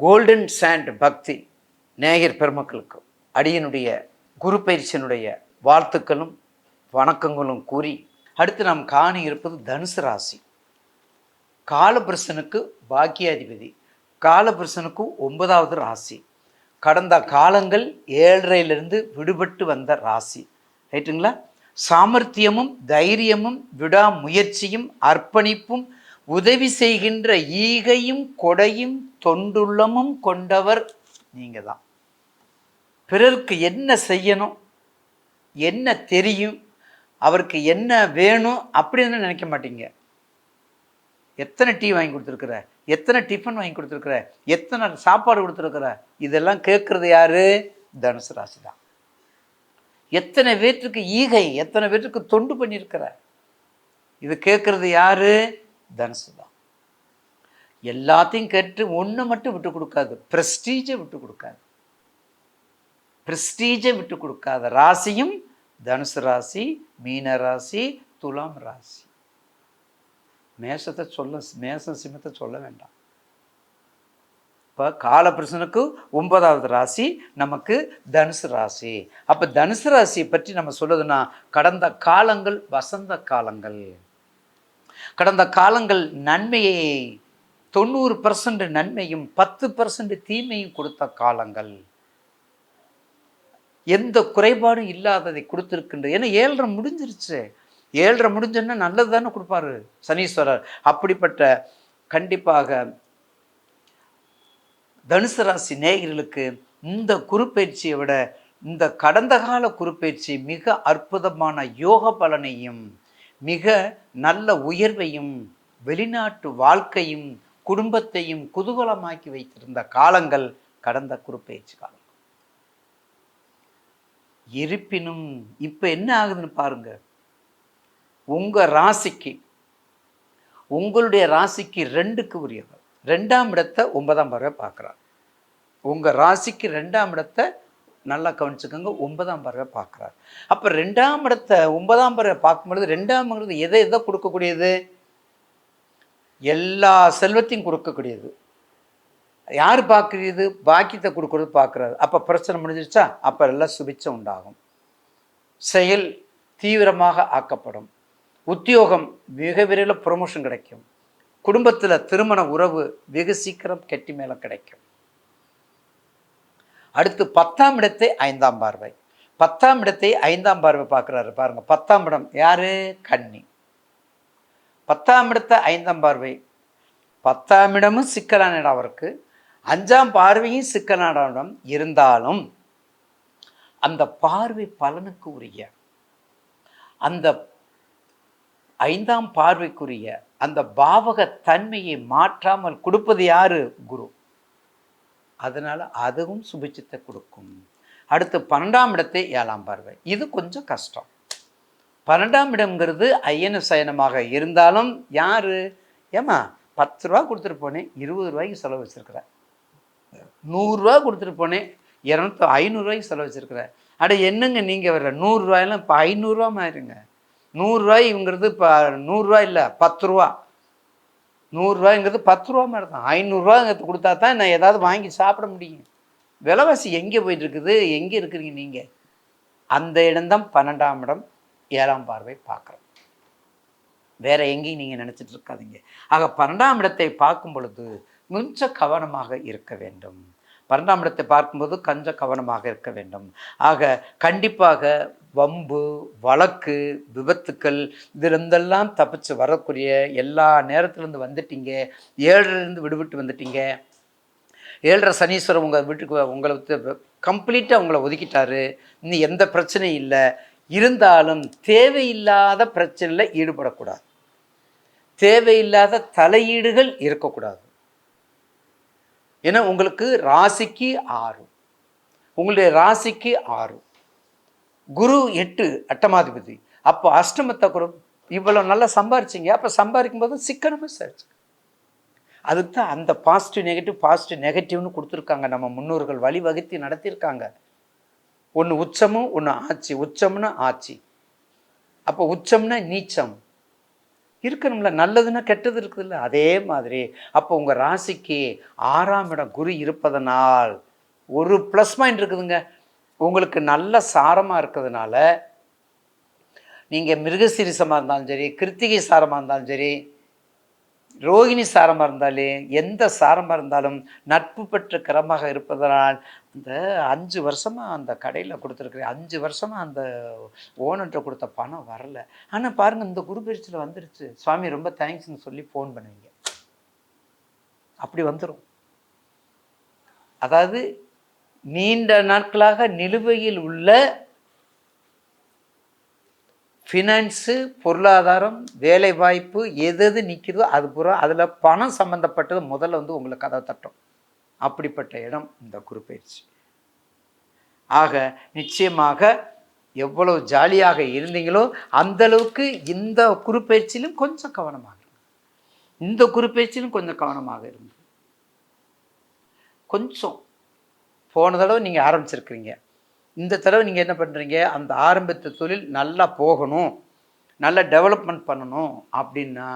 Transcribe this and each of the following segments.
Golden sand பக்தி நேயர் பெருமக்களுக்கு அடியனுடைய குரு பயிற்சியினுடைய வாழ்த்துக்களும் வணக்கங்களும் கூறி அடுத்து நாம் காண இருப்பது தனுசு ராசி. காலபுருஷனுக்கு பாக்கியாதிபதி, காலபுருஷனுக்கு 9வது ராசி. கடந்த காலங்கள் 7லிருந்து விடுபட்டு வந்த ராசி. ரைட்டுங்களா? சாமர்த்தியமும் தைரியமும் விடாமுயற்சியும் அர்ப்பணிப்பும் உதவி செய்கின்ற ஈகையும் கொடையும் தொண்டுள்ளமும் கொண்டவர் நீங்கள் தான். பிறருக்கு என்ன செய்யணும், என்ன தெரியும், அவருக்கு என்ன வேணும் அப்படின்னு நினைக்க மாட்டீங்க. எத்தனை டீ வாங்கி கொடுத்துருக்குற, எத்தனை டிஃபன் வாங்கி கொடுத்துருக்குற, எத்தனை சாப்பாடு கொடுத்துருக்குற, இதெல்லாம் கேட்குறது யாரு? தனுசு ராசி தான். எத்தனை பேற்றுக்கு ஈகை, எத்தனை பேற்றுக்கு தொண்டு பண்ணியிருக்கிற, இது கேட்குறது யாரு? தனுசு தான். எல்லாத்தையும் கேட்டு ஒன்று மட்டும் விட்டு கொடுக்காது, ப்ரெஸ்டீஜை விட்டு கொடுக்காது. ப்ரெஸ்டீஜை விட்டு கொடுக்காத ராசியும் தனுசு ராசி, மீன ராசி, துலாம் ராசி. மேசம் சிம்மத்தை சொல்ல வேண்டாம். இப்போ காலபுருஷனுக்கு 9வது ராசி நமக்கு தனுசு ராசி. அப்போ தனுசு ராசியை பற்றி நம்ம சொல்லுதுன்னா, கடந்த காலங்கள் வசந்த காலங்கள். கடந்த காலங்கள் நன்மையை 90% நன்மையும் 10% தீமையும் கொடுத்த காலங்கள். எந்த குறைபாடும் இல்லாததை கொடுத்துருக்கின்ற. ஏன்னா 7.5 முடிஞ்சிருச்சு. 7.5 முடிஞ்சோன்னா நல்லது தானே கொடுப்பாரு சனீஸ்வரர். அப்படிப்பட்ட கண்டிப்பாக தனுசு ராசி நேயர்களுக்கு இந்த குருப்பெயர்ச்சியை விட இந்த கடந்த கால குருப்பெயர்ச்சி மிக அற்புதமான யோக பலனையும் மிக நல்ல உயர்வையும் வெளிநாட்டு வாழ்க்கையும் குடும்பத்தையும் குதூகலமாக்கி வைத்திருந்த காலங்கள் கடந்த குருப்பெயர்ச்சி காலம். இருப்பினும் இப்போ என்ன ஆகுதுன்னு பாருங்க. உங்கள் ராசிக்கு, உங்களுடைய ராசிக்கு 2க்கு உரியவர் 2ஆம் இடத்தை 9ஆம் பார்வை பார்க்குறார். உங்கள் ராசிக்கு 2ஆம் இடத்தை நல்லா கவனிச்சுக்கோங்க, 9ஆம் பார்வை பார்க்குறார். அப்போ 2ஆம் இடத்தை 9ஆம் பார்வை பார்க்கும்பொழுது 2ஆம்ங்கிறது எதை கொடுக்கக்கூடியது? எல்லா செல்வத்தையும் கொடுக்கக்கூடியது. யார் பார்க்குறது? பாக்கியத்தை கொடுக்குறது பார்க்குறாரு. அப்போ பிரச்சனை முடிஞ்சிருச்சா? அப்போ எல்லாம் சுபிச்சம் உண்டாகும். செயல் தீவிரமாக ஆக்கப்படும். உத்தியோகம் மிக விரைவில் ப்ரொமோஷன் கிடைக்கும். குடும்பத்தில் திருமண உறவு வெகு சீக்கிரம் கெட்டி மேலே கிடைக்கும். அடுத்து 10ஆம் இடத்தை 5ஆம் பார்வை. 10ஆம் இடத்தை 5ஆம் பார்வை பார்க்குறாரு பாருங்க. 10ஆம் இடம் யாரு? கன்னி. 10ஆம் இடத்தை 5ஆம் பார்வை. 10ஆம் இடமும் சிக்கலான இடம் அவருக்கு. 5ஆம் பார்வையும் சிக்கலான இடம் இருந்தாலும் அந்த பார்வை பலனுக்கு உரிய, அந்த 5ஆம் பார்வைக்குரிய அந்த பாவக தன்மையை மாற்றாமல் கொடுப்பது யாரு? குரு. அதனால அதுவும் சுபிச்சத்தை கொடுக்கும். அடுத்து 12ஆம் இடத்தை 7ஆம் பார்வை. இது கொஞ்சம் கஷ்டம். 12ஆம் இடம்ங்கிறது ஐயன சயனமாக இருந்தாலும் யாரு? ஏமா 10 ரூபா கொடுத்துட்டு போனேன், 20 ரூபாய்க்கு செலவு வச்சிருக்கிறேன். 100 ரூபா கொடுத்துட்டு போனேன், 500 ரூபாய்க்கு செலவு வச்சிருக்கிறேன். அட என்னங்க நீங்கள் வர்ற 100 ரூபாயெல்லாம் இப்போ 500 ரூபா மாறிடுங்க. 100 ரூபாய்ங்கிறது இப்போ 100 ரூபா இல்லை, 10 ரூபா. 100 ரூபாய்ங்கிறது 10 ரூபா மாதிரி தான். 500 ரூபாங்கிறது கொடுத்தா தான் நான் ஏதாவது வாங்கி சாப்பிட முடியும். விலைவாசி எங்கே போயிட்டு இருக்குது? எங்கே இருக்கிறீங்க நீங்கள்? அந்த இடம்தான் 12ஆம் இடம் 7ஆம் பார்வை பார்க்குறோம். வேற எங்கேயும் நீங்கள் நினச்சிட்டு இருக்காதீங்க. ஆக 12ஆம் இடத்தை பார்க்கும் பொழுது கொஞ்சம் கவனமாக இருக்க வேண்டும். 12ஆம் இடத்தை பார்க்கும்போது கொஞ்சம் கவனமாக இருக்க வேண்டும். ஆக கண்டிப்பாக வம்பு, வழக்கு, விபத்துக்கள் இதிலிருந்தெல்லாம் தப்பிச்சு வரக்கூடிய எல்லா நேரத்திலேருந்து வந்துட்டீங்க. 7லிருந்து விடுபட்டு வந்துட்டீங்க. 7.5 சனீஸ்வரர் உங்கள் வீட்டுக்கு உங்களை கம்ப்ளீட்டாக உங்களை ஒதுக்கிட்டாரு. இன்னும் எந்த பிரச்சனையும் இல்லை. இருந்தாலும் தேவையில்லாத பிரச்சனையில் ஈடுபடக்கூடாது. தேவையில்லாத தலையீடுகள் இருக்கக்கூடாது. ஏன்னா உங்களுக்கு ராசிக்கு 6, உங்களுடைய ராசிக்கு 6, குரு 8 8மாதிபதி. அப்போ அஷ்டமத்தை குரு. இவ்வளோ நல்லா சம்பாரிச்சிங்க. அப்போ சம்பாதிக்கும் போது சிக்கனமே சரிச்சு. அதுக்கு தான் அந்த பாசிட்டிவ் நெகட்டிவ்னு கொடுத்துருக்காங்க. நம்ம முன்னோர்கள் வழிவகுத்து நடத்தியிருக்காங்க. ஒன்று உச்சமும் ஒன்று ஆட்சி. உச்சம்னா ஆட்சி, அப்போ உச்சம்னா நீச்சம். இருக்கணும்ல. நல்லதுன்னா கெட்டது இருக்குதுல்ல, அதே மாதிரி அப்போ உங்கள் ராசிக்கு 6ஆம் இடம் குரு இருப்பதனால் ஒரு ப்ளஸ் பாயிண்ட் இருக்குதுங்க. உங்களுக்கு நல்ல சாரமாக இருக்கிறதுனால நீங்கள் மிருகசீரிசமாக இருந்தாலும் சரி, கிருத்திகை சாரமாக இருந்தாலும் சரி, ரோகிணி சாரமாக இருந்தாலும், எந்த சாரமாக இருந்தாலும் நட்பு பெற்ற கிரமாக இருப்பதனால் இந்த 5 வருஷமாக அந்த கடையில் கொடுத்துருக்குறேன், 5 வருஷமாக அந்த ஓனர்கிட்ட கொடுத்த பணம் வரல. ஆனால் பாருங்கள், இந்த குரு பயிற்சியில் வந்துருச்சு, சுவாமி ரொம்ப தேங்க்ஸ்ன்னு சொல்லி ஃபோன் பண்ணுவீங்க. அப்படி வந்துடும். அதாவது நீண்ட நாட்களாக நிலுவையில் உள்ள ஃபினான்ஸு, பொருளாதாரம், வேலை வாய்ப்பு எது எது நிற்கிறதோ அது பூரா அதில் பணம் சம்மந்தப்பட்டது முதல்ல வந்து உங்களுக்கு கதவை தட்டும். அப்படிப்பட்ட இடம் இந்த குரு பயிற்சி. ஆக நிச்சயமாக எவ்வளவு ஜாலியாக இருந்தீங்களோ அந்தளவுக்கு இந்த குரு பயிற்சியிலும் கொஞ்சம் கவனமாக இந்த குரு பயிற்சியிலும் கொஞ்சம் கவனமாக இருந்து கொஞ்சம் போன தடவை நீங்கள் ஆரம்பிச்சிருக்கிறீங்க, இந்த தடவை நீங்கள் என்ன பண்ணுறீங்க, அந்த ஆரம்பித்த தொழில் நல்லா போகணும், நல்லா டெவலப்மெண்ட் பண்ணணும் அப்படின்னா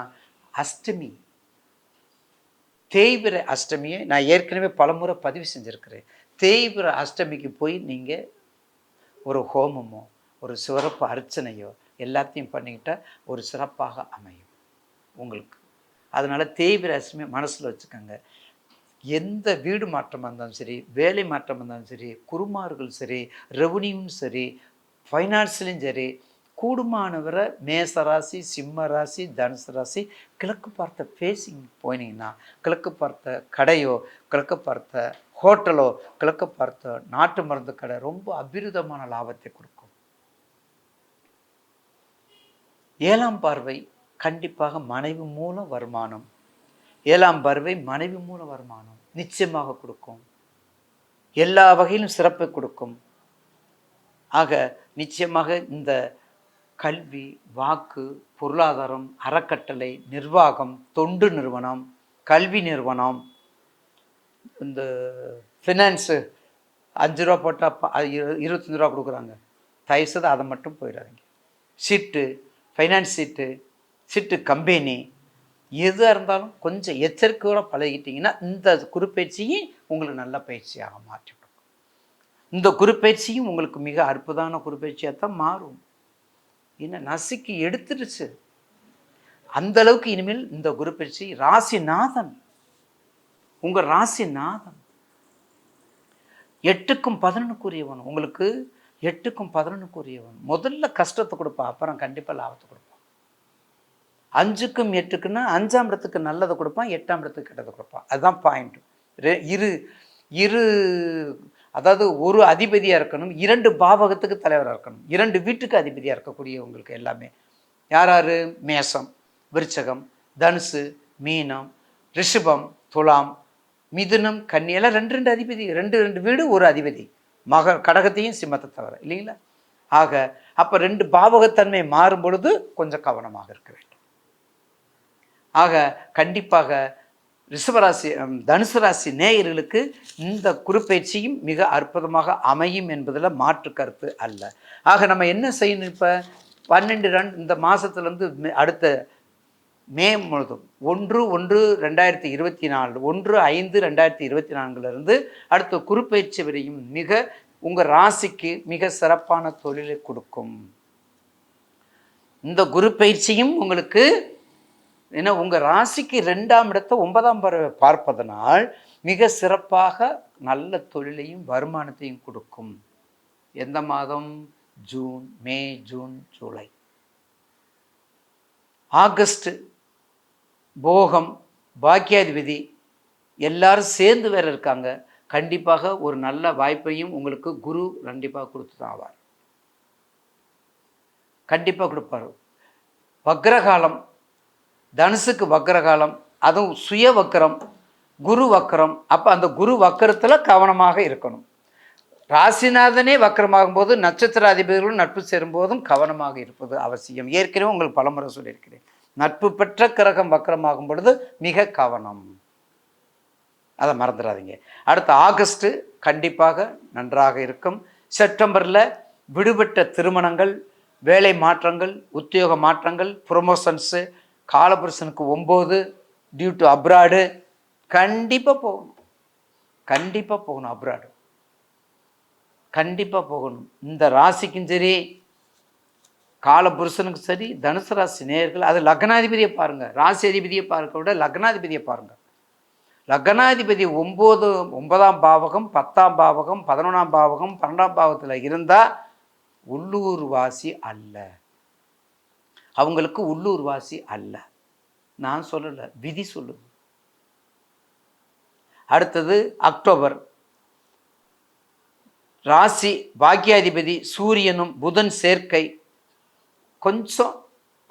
அஷ்டமி, தேய்பிறை அஷ்டமியை நான் ஏற்கனவே பலமுறை பதிவு செஞ்சுருக்கிறேன். தேய்பிறை அஷ்டமிக்கு போய் நீங்கள் ஒரு ஹோமமோ ஒரு சிறப்பு அர்ச்சனையோ எல்லாத்தையும் பண்ணிக்கிட்டால் ஒரு சிறப்பாக அமையும் உங்களுக்கு. அதனால் தேய்பிறை அஷ்டமி மனசில் வச்சுக்கோங்க. எந்த வீடு மாற்றமாக இருந்தாலும் சரி, வேலை மாற்றம் இருந்தாலும் சரி, குருமார்கள் சரி, ரெவன்யூவும் சரி, ஃபைனான்ஸ்லையும் சரி, கூடுமானவரை மேசராசி, சிம்ம ராசி, தனுசு ராசி கிழக்கு பார்த்த ஃபேஸிங் போனீங்கன்னா, கிழக்கு பார்த்த கடையோ, கிழக்கு பார்த்த ஹோட்டலோ, கிழக்கு பார்த்த நாட்டு மருந்து கடை ரொம்ப அபிரிதமான லாபத்தை கொடுக்கும். 7ஆம் பார்வை கண்டிப்பாக மனைவி மூலம் வருமானம், 7ஆம் பார்வை மனைவி மூல வருமானம் நிச்சயமாக கொடுக்கும். எல்லா வகையிலும் சிறப்பை கொடுக்கும். ஆக நிச்சயமாக இந்த கல்வி, வாக்கு, பொருளாதாரம், அறக்கட்டளை, நிர்வாகம், தொண்டு நிறுவனம், கல்வி நிறுவனம், இந்த ஃபினான்ஸு 5 ரூபா போட்டால் 25 ரூபா கொடுக்குறாங்க, தயவுசெய்து அதை மட்டும் போயிடாதீங்க. சீட்டு, ஃபைனான்ஸ் சீட்டு, சீட்டு கம்பெனி எதாக இருந்தாலும் கொஞ்சம் எச்சரிக்கையோடு பழகிட்டிங்கன்னா இந்த குரு பயிற்சியும் உங்களுக்கு நல்ல பயிற்சியாக மாற்றி கொடுக்கும். இந்த குரு பயிற்சியும் உங்களுக்கு மிக அற்புதமான குரு பயிற்சியாக தான் மாறும். ஏன்னா நசுக்கி எடுத்துடுச்சு அந்த அளவுக்கு. இனிமேல் இந்த குரு பயிற்சி ராசிநாதன், உங்கள் ராசிநாதன் 8க்கும் 11க்குரியவன், உங்களுக்கு 8க்கும் 11க்குரியவன். முதல்ல கஷ்டத்தை கொடுப்பான், அப்புறம் கண்டிப்பாக லாபத்தை கொடுப்பான். 5க்கும் 8க்குன்னா 5ஆம் இடத்துக்கு நல்லதை கொடுப்பான், 8ஆம் இடத்துக்கு கெட்டதை கொடுப்பான். அதுதான் பாயிண்ட். இரு அதாவது ஒரு அதிபதியாக இருக்கணும், 2 பாவகத்துக்கு தலைவராக இருக்கணும், 2 வீட்டுக்கு அதிபதியாக இருக்கக்கூடிய உங்களுக்கு எல்லாமே யார் யார், மேஷம், விருச்சகம், தனுசு, மீனம், ரிஷபம், துலாம், மிதுனம், கன்னி எல்லாம் 2 அதிபதி, 2 வீடு ஒரு அதிபதி, கடகத்தையும் சிம்மத்தை தவிர இல்லைங்களா. ஆக அப்போ 2 பாவகத்தன்மை மாறும் பொழுது கொஞ்சம் கவனமாக இருக்க வேண்டும். ஆக கண்டிப்பாக ரிஷபராசி, தனுசு ராசி நேயர்களுக்கு இந்த குரு பயிற்சியும் மிக அற்புதமாக அமையும் என்பதில் மாற்று கருத்து அல்ல. ஆக நம்ம என்ன செய்யணும், இப்போ 12 இந்த மாதத்துலேருந்து அடுத்த மே முழுதும் 1/1/2024 1/5/2024 அடுத்த குரு பயிற்சி வரையும் மிக உங்கள் ராசிக்கு மிக சிறப்பான தொழிலை கொடுக்கும். இந்த குரு பயிற்சியும் உங்களுக்கு ஏன்னா உங்கள் ராசிக்கு 2ஆம் இடத்தை 9ஆம் பார்வை பார்ப்பதனால் மிக சிறப்பாக நல்ல தொழிலையும் வருமானத்தையும் கொடுக்கும். எந்த மாதம், ஜூன், மே, ஜூன், ஜூலை, ஆகஸ்ட் போகம், பாக்கியாதிபதி எல்லாரும் சேர்ந்து வேற இருக்காங்க. கண்டிப்பாக ஒரு நல்ல வாய்ப்பையும் உங்களுக்கு குரு கண்டிப்பாக கொடுத்து தான் ஆவார், கண்டிப்பாக கொடுப்பார். வக்ரகாலம், தனுசுக்கு வக்ரகாலம், அதுவும் சுய வக்கரம், குரு வக்கரம். அப்போ அந்த குரு வக்கரத்தில் கவனமாக இருக்கணும். ராசிநாதனே வக்கரமாகும் போது நட்சத்திர அதிபதிகளும் நட்பு சேரும்போதும் கவனமாக இருப்பது அவசியம். ஏற்கனவே உங்களுக்கு பலமுறை சொல்லியிருக்கிறேன், நட்பு பெற்ற கிரகம் வக்கரமாகும் பொழுது மிக கவனம், அதை மறந்துடாதீங்க. அடுத்த ஆகஸ்ட்டு கண்டிப்பாக நன்றாக இருக்கும். செப்டம்பரில் விடுபட்ட திருமணங்கள், வேலை மாற்றங்கள், உத்தியோக மாற்றங்கள், ப்ரொமோஷன்ஸு, காலபுருஷனுக்கு 9 டியூ டு அப்ராடு. கண்டிப்பாக போகணும், கண்டிப்பாக போகணும், அப்ராடு கண்டிப்பாக போகணும். இந்த ராசிக்கும் சரி, காலபுருஷனுக்கு சரி, தனுசு ராசி நேயர்கள், அது லக்னாதிபதியை பாருங்கள், ராசி அதிபதியை பார்க்க விட லக்னாதிபதியை பாருங்கள். லக்னாதிபதி 9ஆம் பாவகம், 10ஆம் பாவகம், 11ஆம் பாவகம், 12ஆம் பாவத்தில் இருந்தால் உள்ளூர் வாசி அல்ல, அவங்களுக்கு உள்ளூர் வாசி அல்ல. நான் சொல்லலை, விதி சொல்லுது. அடுத்தது அக்டோபர், ராசி பாக்கியாதிபதி சூரியனும் புதன் சேர்க்கை கொஞ்சம்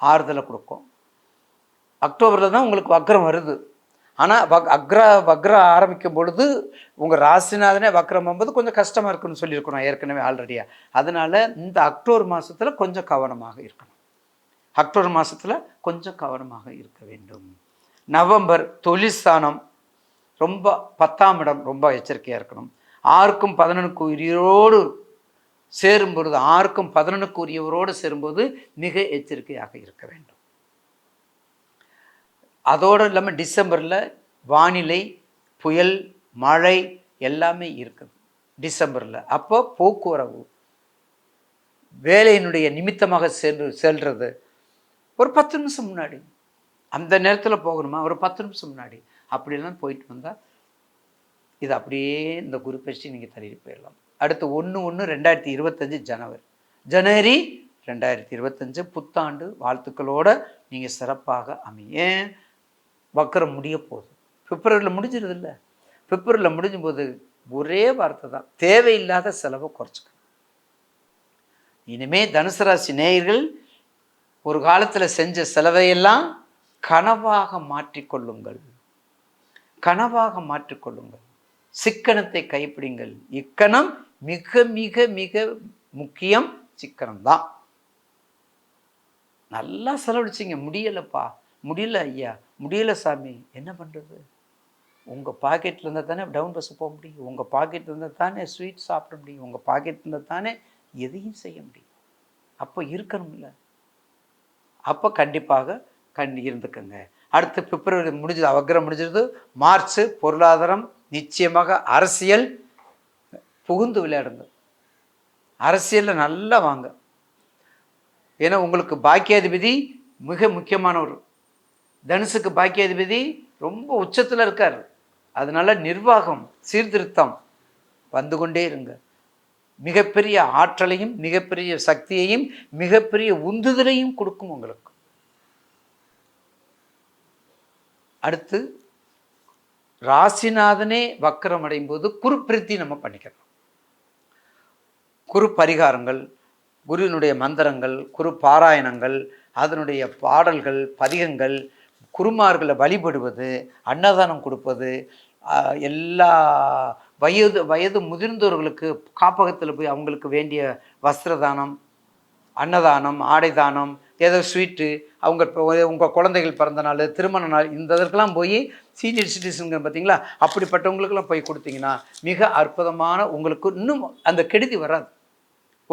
ஆறுதலை கொடுக்கும். அக்டோபரில் தான் உங்களுக்கு வக்ரம் வருது. ஆனால் வக்ரம் ஆரம்பிக்கும் பொழுது உங்கள் ராசிநாதனே வக்ரம் வரும்போது கொஞ்சம் கஷ்டமாக இருக்குன்னு சொல்லியிருக்கணும் ஏற்கனவே ஆல்ரெடியாக. அதனால் இந்த அக்டோபர் மாதத்தில் கொஞ்சம் கவனமாக இருக்கணும், அக்டோபர் மாதத்தில் கொஞ்சம் கவனமாக இருக்க வேண்டும். நவம்பர், தொழிற்ஸ்தானம் ரொம்ப 10ஆம் இடம், ரொம்ப எச்சரிக்கையாக இருக்கணும். 6க்கும் 11க்கு உரியரோடு சேரும்பொழுது, 6க்கும் 11க்கு உரியவரோடு சேரும்போது மிக எச்சரிக்கையாக இருக்க வேண்டும். அதோடு இல்லாமல் டிசம்பரில் வானிலை, புயல், மழை எல்லாமே இருக்குது டிசம்பரில். அப்போ போக்குவரவு, வேலையினுடைய நிமித்தமாக செல்றது ஒரு 10 நிமிஷம் முன்னாடி, அந்த நேரத்தில் போகணுமா ஒரு 10 நிமிஷம் முன்னாடி அப்படிலாம் போயிட்டு வந்தால் இது அப்படியே இந்த குரு பயிற்சி நீங்கள் தள்ளிட்டு போயிடலாம். அடுத்து 1/1/2025 ஜனவரி 2025 புத்தாண்டு வாழ்த்துக்களோடு நீங்கள் சிறப்பாக அமைய. வக்கரம் முடிய போகுது, பிப்ரவரியில் முடிஞ்சிருது இல்லை, பிப்ரவரியில் முடிஞ்சும் போது ஒரே வார்த்தை தான், தேவையில்லாத செலவை குறைச்சிக்கணும். இனிமே தனுசு ராசி நேயர்கள் ஒரு காலத்தில் செஞ்ச செலவையெல்லாம் கனவாக மாற்றிக்கொள்ளுங்கள், கனவாக மாற்றிக்கொள்ளுங்கள். சிக்கனத்தை கைப்பிடிங்கள். இக்கணம் மிக மிக மிக முக்கியம், சிக்கனம்தான். நல்லா செலவழிச்சிங்க, முடியலைப்பா, முடியல ஐயா, முடியல சாமி, என்ன பண்ணுறது? உங்கள் பாக்கெட்டில் இருந்தால் தானே டவுன் பஸ் போக முடியும், உங்கள் பாக்கெட்டில் இருந்தால் தானே ஸ்வீட் சாப்பிட முடியும், உங்கள் பாக்கெட்டில் இருந்தால் தானே எதையும் செய்ய முடியும். அப்போ இருக்கணும்ல, அப்போ கண்டிப்பாக இருந்துக்கங்க. அடுத்து பிப்ரவரி முடிஞ்சது, வக்ரம் முடிஞ்சது. மார்ச் பொருளாதாரம், நிச்சயமாக அரசியல் புகுந்து விளையாடுங்க, அரசியலில் நல்லா வாங்க. ஏன்னா உங்களுக்கு பாக்கியாதிபதி மிக முக்கியமானவர். தனுசுக்கு பாக்கியாதிபதி ரொம்ப உச்சத்தில் இருக்கார். அதனால நிர்வாகம், சீர்திருத்தம் வந்து கொண்டே இருங்க. மிகப்பெரிய ஆற்றலையும் மிகப்பெரிய சக்தியையும் மிகப்பெரிய உந்துதலையும் கொடுக்கும் உங்களுக்கு. அடுத்து ராசிநாதனே வக்கரம் அடையும் போது குரு பிரீத்தி நம்ம பண்ணிக்கலாம். குரு பரிகாரங்கள், குருவினுடைய மந்திரங்கள், குரு பாராயணங்கள், அதனுடைய பாடல்கள், பதிகங்கள், குருமார்களை வழிபடுவது, அன்னதானம் கொடுப்பது, எல்லா வயது முதிர்ந்தவர்களுக்கு காப்பகத்தில் போய் அவங்களுக்கு வேண்டிய வஸ்திரதானம், அன்னதானம், ஆடை தானம், ஏதோ ஸ்வீட்டு, உங்கள் குழந்தைகள் பிறந்த நாள், திருமண நாள், இந்த இதற்கெல்லாம் போய் சீனியர் சிட்டிசனுங்க பார்த்தீங்களா, அப்படிப்பட்டவங்களுக்கெல்லாம் போய் கொடுத்தீங்கன்னா மிக அற்புதமான, உங்களுக்கு இன்னும் அந்த கெடுதி வராது,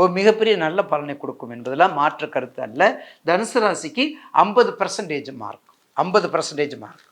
ஒரு மிகப்பெரிய நல்ல பலனை கொடுக்கும் என்பதெல்லாம் மாற்று கருத்து அல்ல. தனுசு ராசிக்கு 50% மார்க், 50% மார்க்.